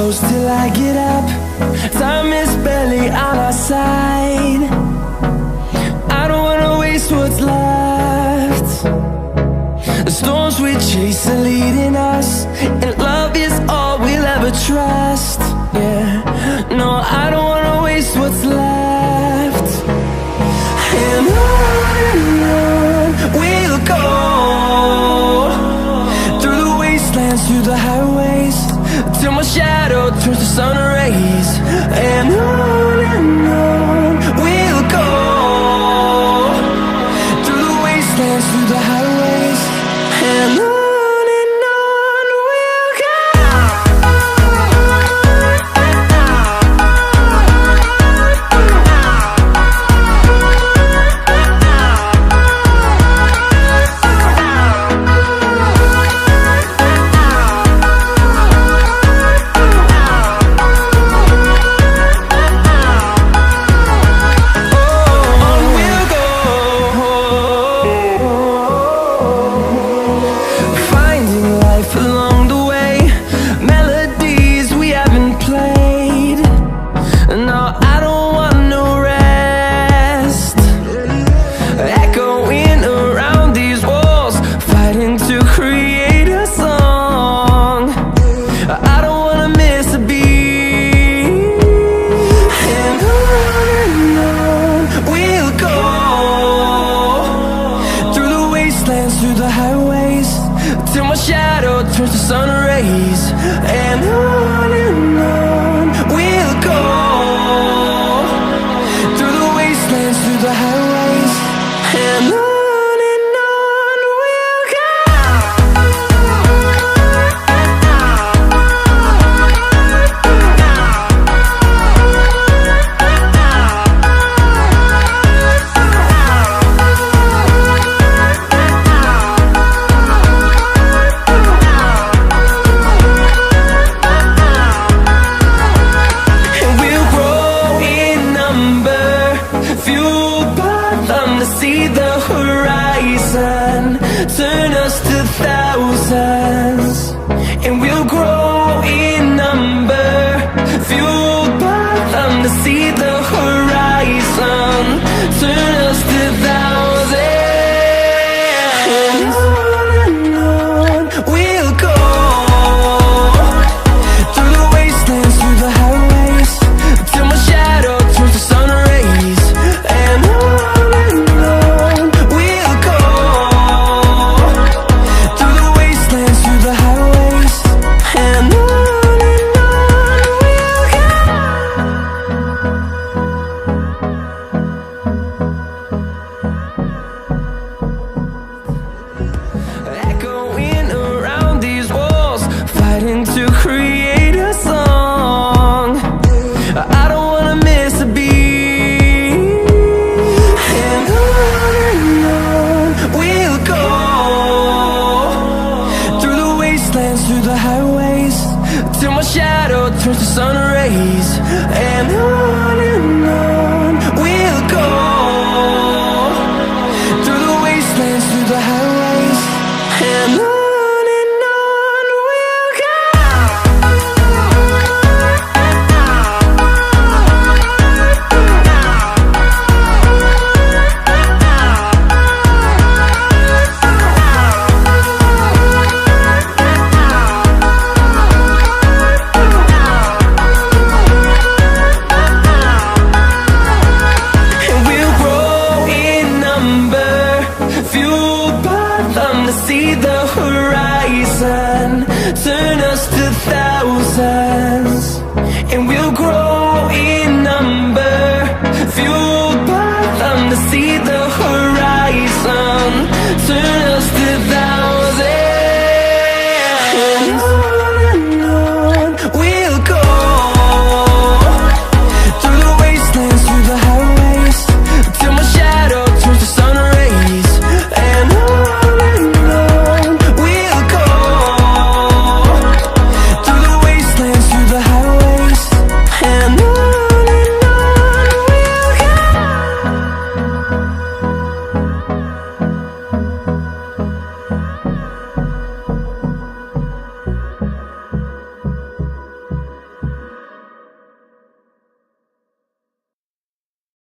close till I get up. Time is barely on our side. I don't wanna waste what's left. The storms we chase are leading us, and love is all we'll ever trust. Yeah, no, I don't wanna waste what's left. And on we'll go, through the wastelands, through the highways, till my shadow turns to sun rays. And on we'll go, through the wastelands, through the highways, and on we'll go. Through the highways, till my shadow turns to sun rays. And on we'll go, through the wastelands, through the highways, and on we'll go. Turn us to thousands, and we'll grow in number, fueled by them to see the horizon.